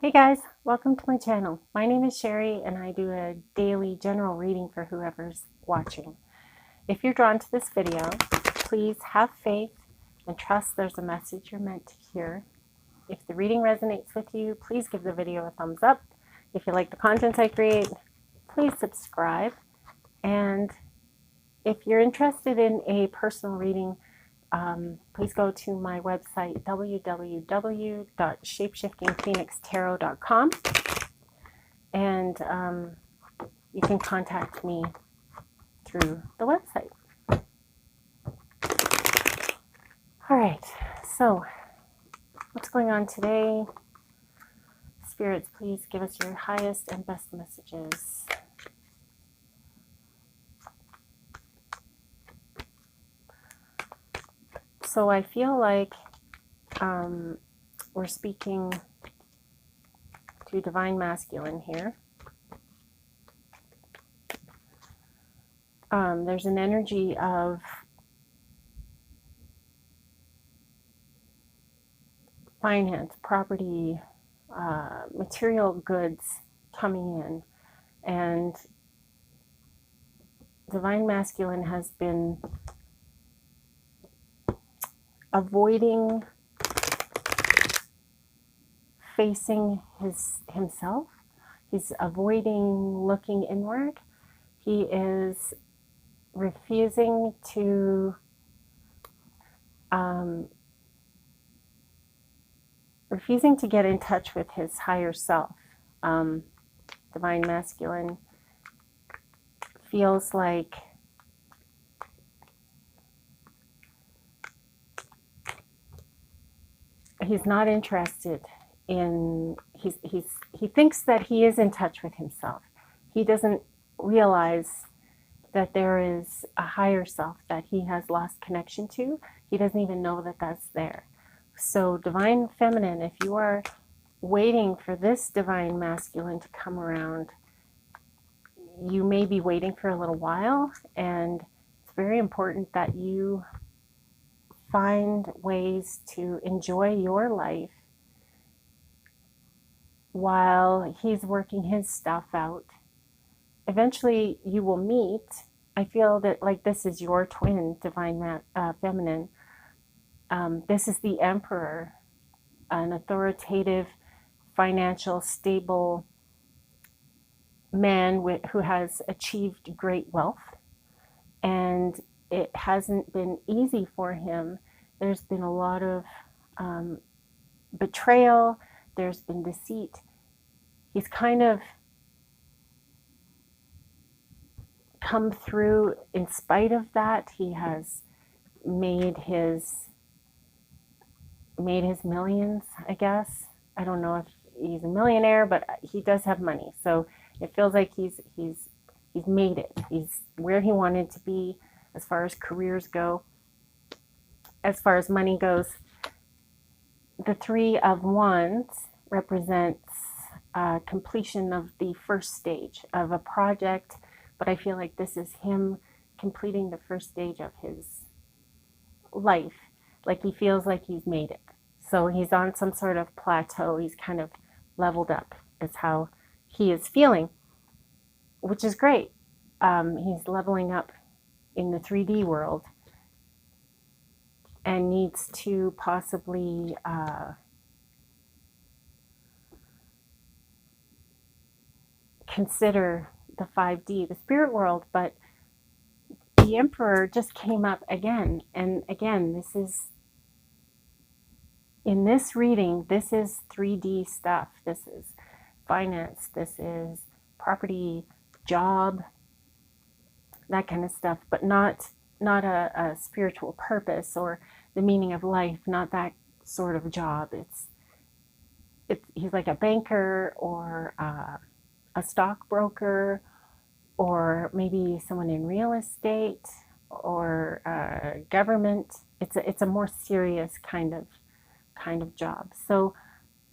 Hey guys, welcome to my channel. My name is Sherry and I do a daily general reading for whoever's watching. If you're drawn to this video, please have faith and trust there's a message you're meant to hear. If the reading resonates with you, please give the video a thumbs up. If you like the content I create, please subscribe. And if you're interested in a personal reading, please go to my website, www.shapeshiftingphoenixtarot.com, and you can contact me through the website. All right, so what's going on today? Spirits, please give us your highest and best messages. So I feel like we're speaking to Divine Masculine here. There's an energy of finance, property, material goods coming in, and Divine Masculine has been avoiding facing himself. He's avoiding looking inward. He is refusing to get in touch with his higher self. Divine Masculine feels like he's not interested in, he thinks that he is in touch with himself. He doesn't realize that there is a higher self that he has lost connection to. He doesn't even know that that's there. So Divine Feminine, if you are waiting for this Divine Masculine to come around, you may be waiting for a little while, and it's very important that you find ways to enjoy your life while he's working his stuff out. Eventually you will meet. I feel that like this is your twin, Divine Feminine. This is the Emperor, an authoritative, financial, stable man who has achieved great wealth, and it hasn't been easy for him. There's been a lot of betrayal. There's been deceit. He's kind of come through in spite of that. He has made his millions, I guess. I don't know if he's a millionaire, but he does have money. So it feels like he's made it. He's where he wanted to be as far as careers go. As far as money goes, the Three of Wands represents completion of the first stage of a project, but I feel like this is him completing the first stage of his life. Like he feels like he's made it. So he's on some sort of plateau. He's kind of leveled up, is how he is feeling, which is great. He's leveling up in the 3D world and needs to possibly consider the 5D, the spirit world. But the Emperor just came up again and again. This is, in this reading, this is 3D stuff. This is finance, this is property, job, that kind of stuff, but not a spiritual purpose or the meaning of life, not that sort of job. He's like a banker or a stockbroker, or maybe someone in real estate or government. It's a more serious kind of job. So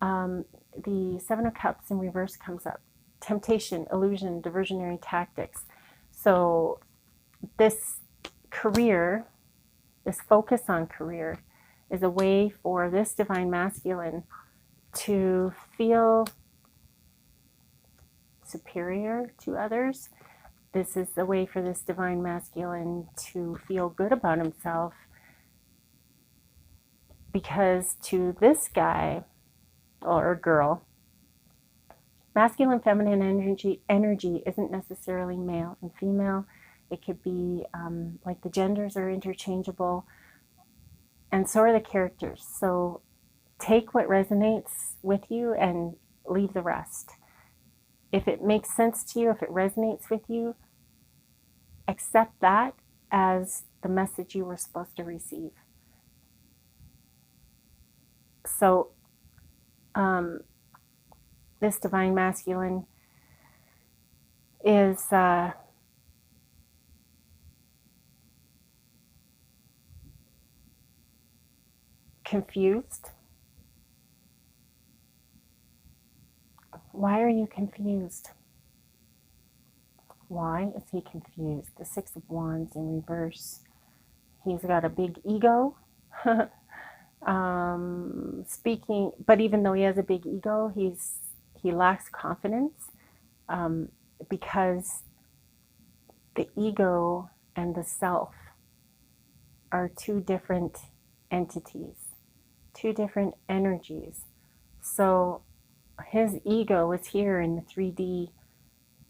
the Seven of Cups in reverse comes up. Temptation, illusion, diversionary tactics. So this career, this focus on career, is a way for this Divine Masculine to feel superior to others. This is a way for this divine masculine to feel good about himself, because to this guy or girl, masculine feminine energy isn't necessarily male and female. It could be like the genders are interchangeable, and so are the characters. So take what resonates with you and leave the rest. If it makes sense to you, if it resonates with you, accept that as the message you were supposed to receive. So this divine masculine is confused. Why are you confused? Why is he confused? The Six of Wands in reverse. He's got a big ego. Speaking, but even though he has a big ego, he lacks confidence, because the ego and the self are two different entities, two different energies. So his ego is here in the 3D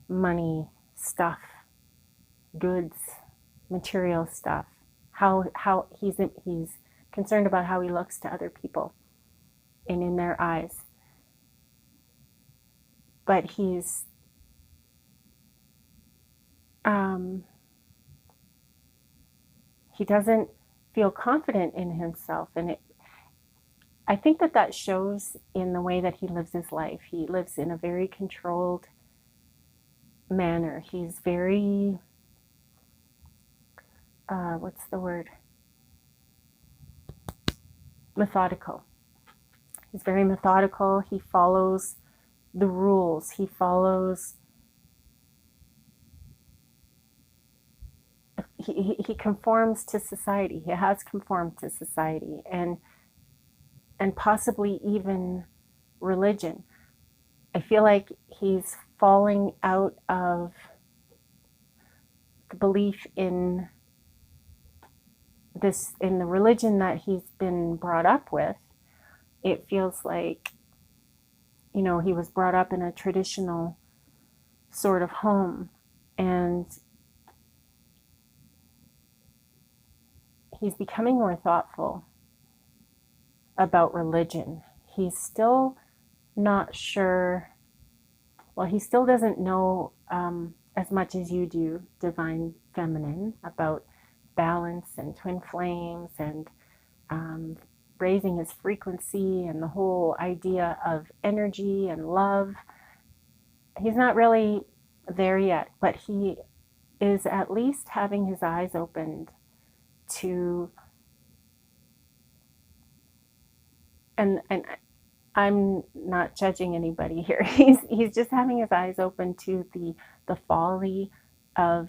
money stuff, goods, material stuff. How he's concerned about how he looks to other people and in their eyes. But he doesn't feel confident in himself, and I think that shows in the way that he lives his life. He lives in a very controlled manner. He's very what's the word? Methodical. He's very methodical. He follows the rules. He conforms to society. He has conformed to society and possibly even religion. I feel like he's falling out of the belief in the religion that he's been brought up with. It feels like, he was brought up in a traditional sort of home, and he's becoming more thoughtful about religion. He's still not sure, well, he still doesn't know as much as you do, divine feminine, about balance and twin flames and raising his frequency and the whole idea of energy and love. He's not really there yet, but he is at least having his eyes opened to, and I'm not judging anybody here. He's just having his eyes open to the folly of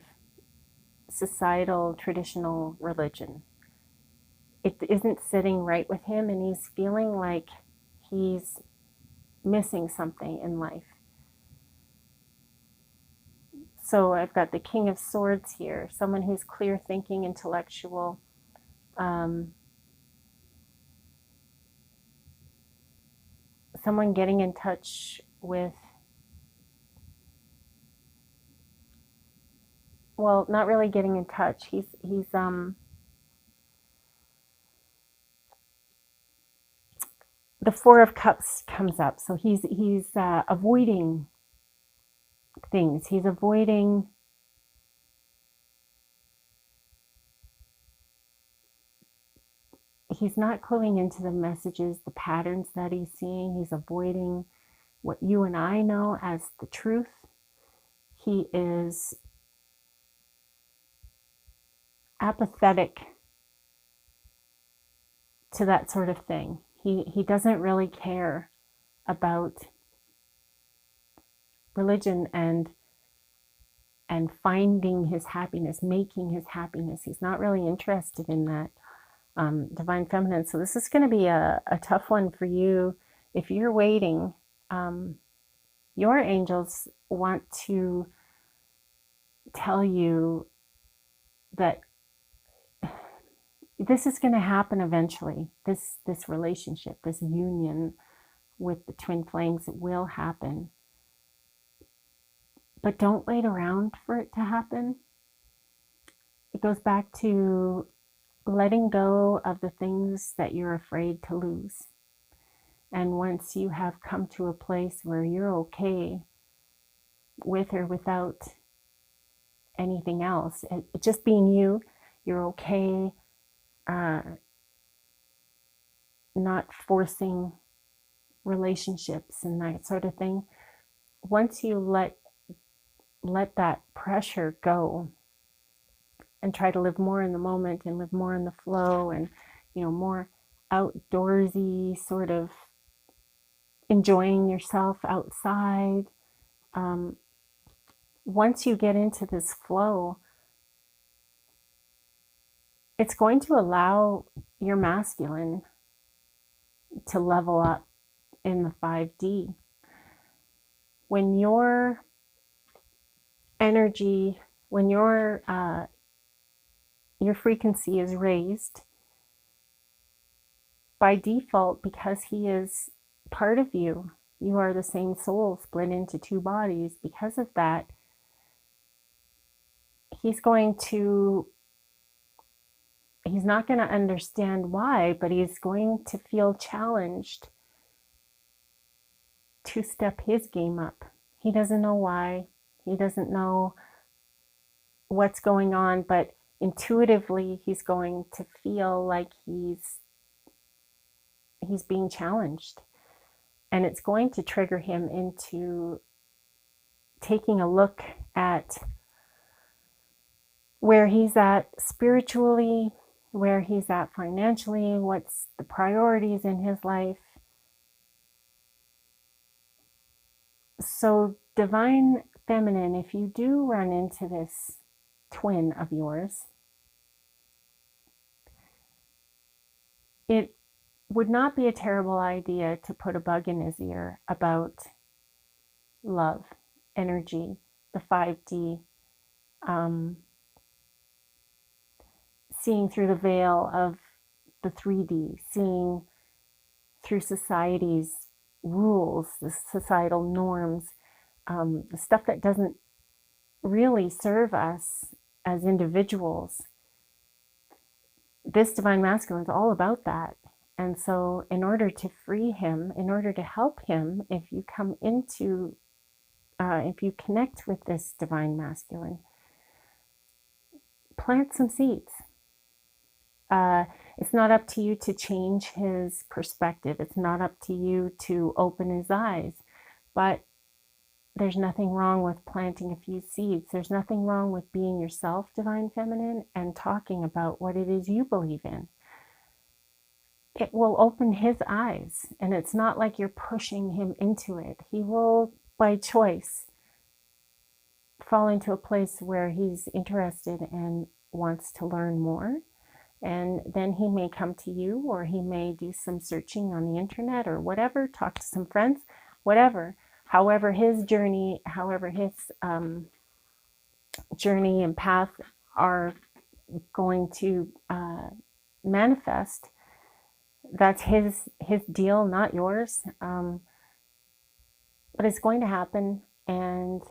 societal traditional religion. It isn't sitting right with him, and he's feeling like he's missing something in life. So I've got the King of Swords here, someone who's clear thinking, intellectual, someone getting in touch with, well, not really getting in touch. He's the Four of Cups comes up, so he's avoiding things. He's avoiding he's not cluing into the messages, the patterns that he's seeing. He's avoiding what you and I know as the truth. He is apathetic to that sort of thing. He doesn't really care about religion and finding his happiness, making his happiness. He's not really interested in that divine feminine. So this is going to be a tough one for you if you're waiting, your angels want to tell you that this is going to happen eventually. This relationship, this union with the twin flames will happen. But don't wait around for it to happen. It goes back to letting go of the things that you're afraid to lose. And once you have come to a place where you're okay with or without anything else, just being you, you're okay, not forcing relationships and that sort of thing. Once you let that pressure go and try to live more in the moment and live more in the flow and, more outdoorsy, sort of enjoying yourself outside. Once you get into this flow, it's going to allow your masculine to level up in the 5D. When your energy, when your frequency is raised, by default, because he is part of you, you are the same soul split into two bodies. Because of that, he's not going to understand why, but he's going to feel challenged to step his game up. He doesn't know why. He doesn't know what's going on, but intuitively he's going to feel like he's being challenged. And it's going to trigger him into taking a look at where he's at spiritually, where he's at financially, what's the priorities in his life. So, divine feminine, if you do run into this twin of yours, it would not be a terrible idea to put a bug in his ear about love, energy, the 5D, seeing through the veil of the 3D, seeing through society's rules, the societal norms, the stuff that doesn't really serve us as individuals. This divine masculine is all about that. And so in order to free him, in order to help him, if you connect with this divine masculine, plant some seeds. It's not up to you to change his perspective. It's not up to you to open his eyes. But there's nothing wrong with planting a few seeds. There's nothing wrong with being yourself, divine feminine, and talking about what it is you believe in. It will open his eyes, and it's not like you're pushing him into it. He will, by choice, fall into a place where he's interested and wants to learn more. And then he may come to you, or he may do some searching on the internet or whatever, talk to some friends, whatever. However his journey and path are going to manifest, that's his deal, not yours. But it's going to happen, and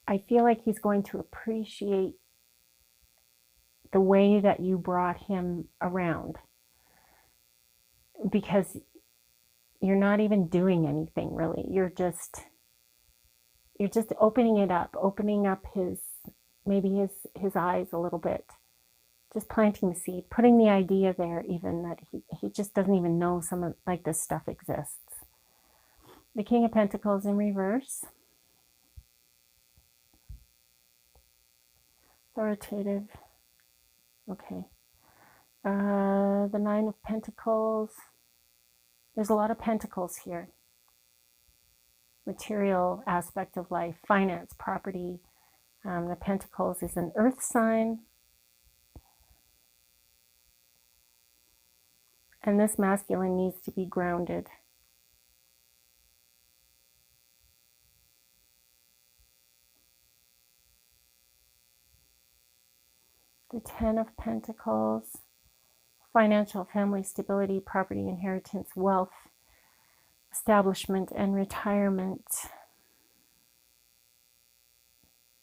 I feel like he's going to appreciate the way that you brought him around, because you're not even doing anything really. You're just opening up his eyes a little bit, just planting the seed, putting the idea there, even that he just doesn't even know some of like this stuff exists. The King of Pentacles in reverse. Authoritative. Okay. The Nine of Pentacles. There's a lot of pentacles here. Material aspect of life, finance, property. The Pentacles is an earth sign. And this masculine needs to be grounded. The Ten of Pentacles, financial, family stability, property, inheritance, wealth, establishment, and retirement.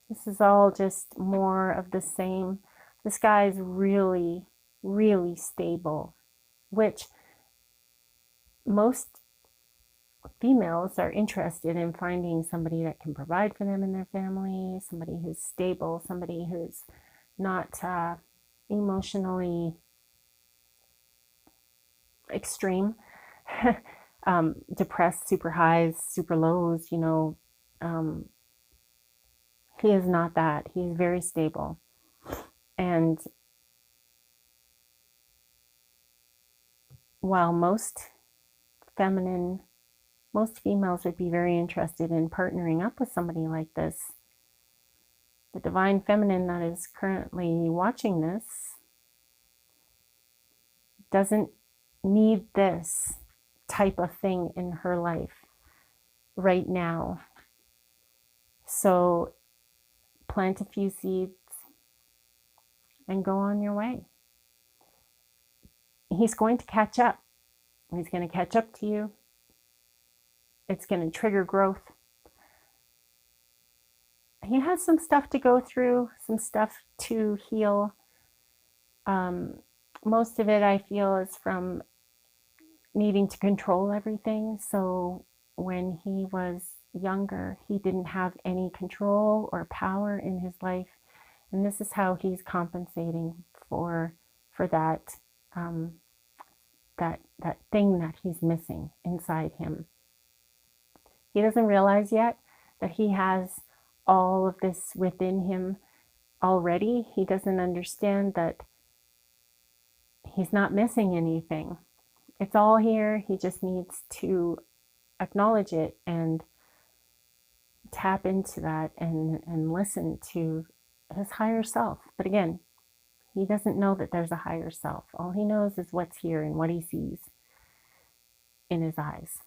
This is all just more of the same. This guy is really, really stable, which most females are interested in finding somebody that can provide for them and their family, somebody who's stable, somebody who's not emotionally extreme, depressed, super highs, super lows, you know. He is not that. He's very stable. And while most females would be very interested in partnering up with somebody like this, the divine feminine that is currently watching this doesn't need this type of thing in her life right now. So plant a few seeds and go on your way. He's going to catch up. He's going to catch up to you. It's going to trigger growth. He has some stuff to go through, some stuff to heal. Most of it, I feel, is from needing to control everything. So when he was younger, he didn't have any control or power in his life. And this is how he's compensating for that, that thing that he's missing inside him. He doesn't realize yet that he has all of this within him already. He doesn't understand that he's not missing anything. It's all here. He just needs to acknowledge it and tap into that and listen to his higher self. But again, he doesn't know that there's a higher self. All he knows is what's here and what he sees in his eyes.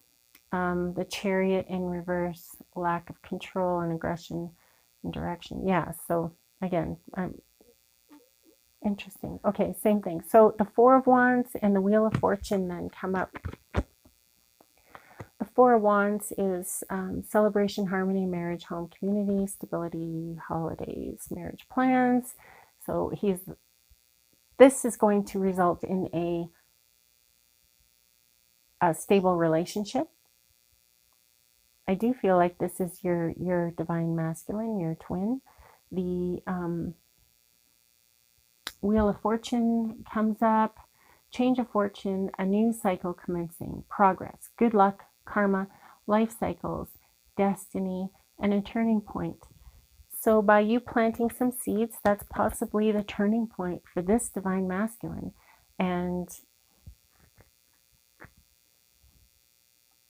The Chariot in reverse, lack of control and aggression and direction. Yeah, so again, interesting. Okay, same thing. So the Four of Wands and the Wheel of Fortune then come up. The Four of Wands is celebration, harmony, marriage, home, community, stability, holidays, marriage plans. So this is going to result in a stable relationship. I do feel like this is your divine masculine, your twin. The Wheel of Fortune comes up, change of fortune, a new cycle commencing, progress, good luck, karma, life cycles, destiny, and a turning point. So by you planting some seeds, that's possibly the turning point for this divine masculine. And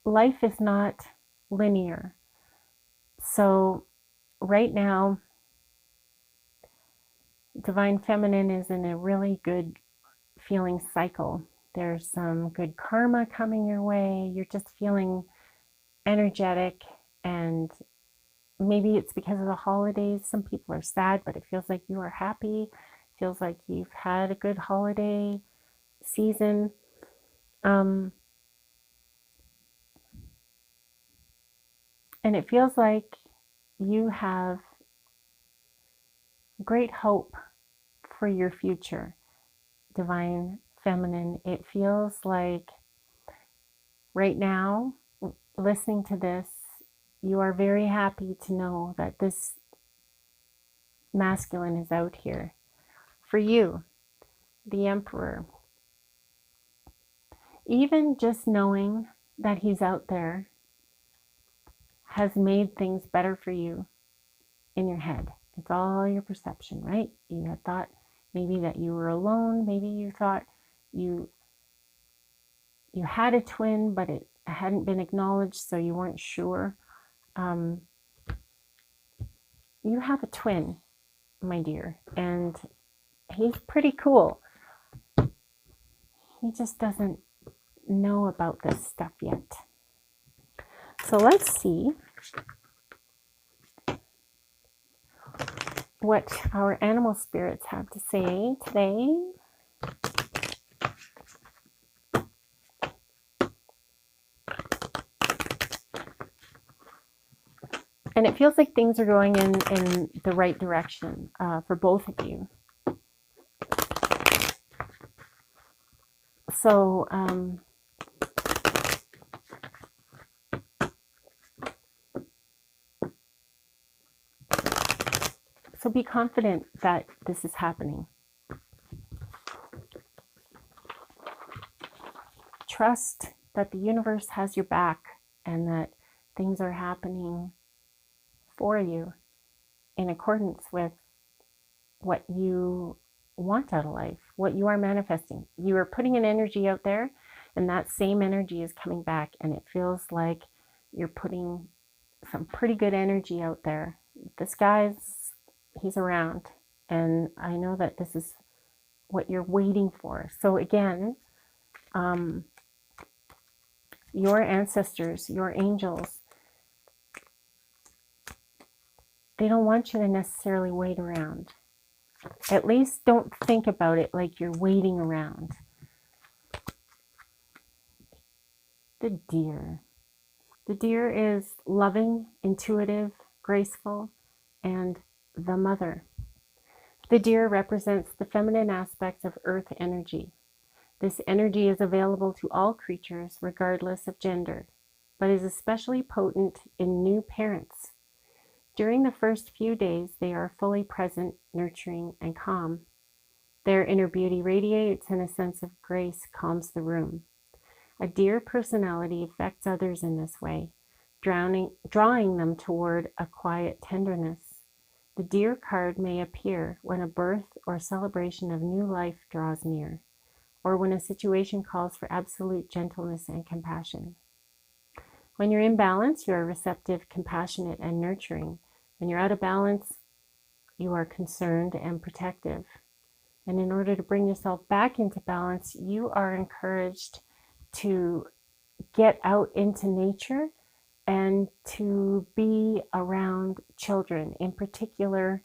life is not linear. So right now, divine feminine is in a really good feeling cycle. There's some good karma coming your way. You're just feeling energetic, and maybe it's because of the holidays. Some people are sad, but it feels like you are happy. It feels like you've had a good holiday season. And it feels like you have great hope for your future, divine feminine. It feels like right now, listening to this, you are very happy to know that this masculine is out here for you, the Emperor. Even just knowing that he's out there has made things better for you in your head. It's all your perception, right? You had thought maybe that you were alone. Maybe you thought you had a twin, but it hadn't been acknowledged, so you weren't sure. You have a twin, my dear, and he's pretty cool. He just doesn't know about this stuff yet. So let's see what our animal spirits have to say today. And it feels like things are going in the right direction for both of you. So, so be confident that this is happening. Trust that the universe has your back and that things are happening for you in accordance with what you want out of life, what you are manifesting. You are putting an energy out there, and that same energy is coming back, and it feels like you're putting some pretty good energy out there. This guy's, he's around, and I know that this is what you're waiting for. So again, your ancestors, your angels, they don't want you to necessarily wait around. At least don't think about it like you're waiting around. The deer. The deer is loving, intuitive, graceful, and the mother. The deer represents the feminine aspect of earth energy. This energy is available to all creatures regardless of gender, but is especially potent in new parents. During the first few days, they are fully present, nurturing, and calm. Their inner beauty radiates, and a sense of grace calms the room. A deer personality affects others in this way, drawing them toward a quiet tenderness. The deer card may appear when a birth or celebration of new life draws near, or when a situation calls for absolute gentleness and compassion. When you're in balance, you are receptive, compassionate, and nurturing. When you're out of balance, you are concerned and protective. And in order to bring yourself back into balance, you are encouraged to get out into nature and to be around children, in particular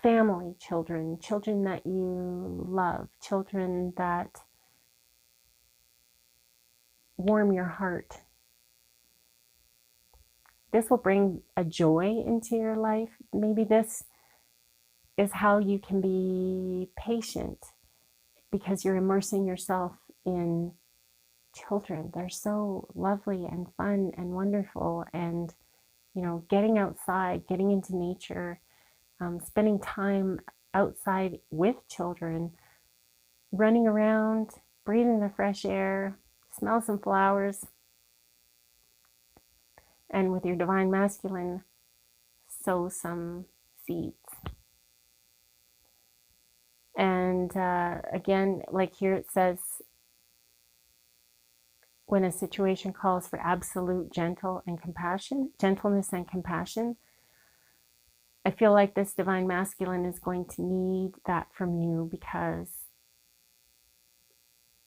family children, children that you love, children that warm your heart. This will bring a joy into your life. Maybe this is how you can be patient, because you're immersing yourself in children. They're so lovely and fun and wonderful, and getting outside, getting into nature, spending time outside with children, running around, breathing the fresh air, smell some flowers, and with your divine masculine, sow some seeds. And again, like here it says, when a situation calls for absolute gentleness and compassion, I feel like this divine masculine is going to need that from you, because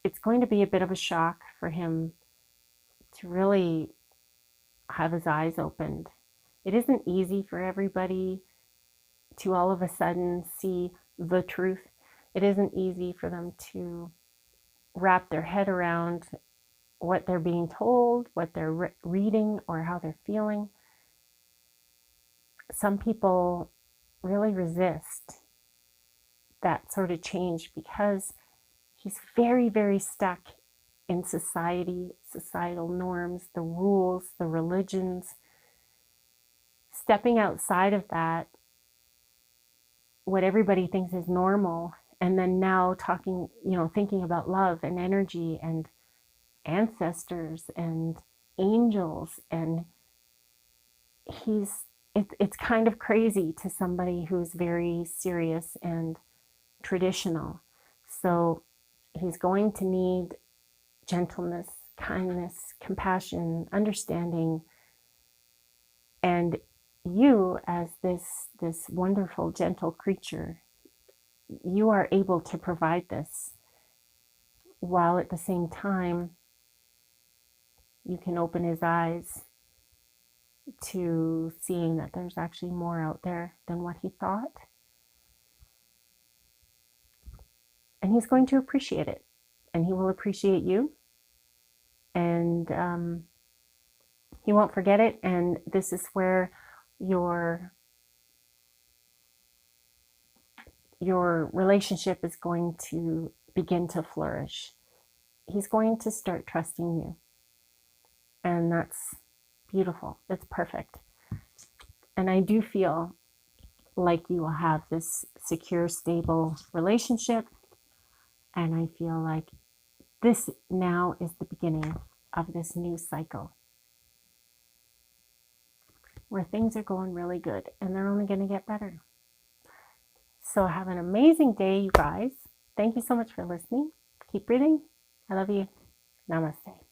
it's going to be a bit of a shock for him to really have his eyes opened. It isn't easy for everybody to all of a sudden see the truth. It isn't easy for them to wrap their head around what they're being told, what they're reading, or how they're feeling. Some people really resist that sort of change because he's very, very stuck in society, societal norms, the rules, the religions. Stepping outside of that, what everybody thinks is normal, and then now thinking about love and energy and ancestors and angels, and it's kind of crazy to somebody who's very serious and traditional. So he's going to need gentleness, kindness, compassion, understanding, and you, as this wonderful, gentle creature, you are able to provide this. while at the same time you can open his eyes to seeing that there's actually more out there than what he thought. And he's going to appreciate it, and he will appreciate you, and he won't forget it. And this is where your relationship is going to begin to flourish. He's going to start trusting you, and that's beautiful. It's perfect. And I do feel like you will have this secure, stable relationship, and I feel like this now is the beginning of this new cycle where things are going really good, and they're only going to get better. So have an amazing day, you guys. Thank you so much for listening. Keep breathing. I love you. Namaste.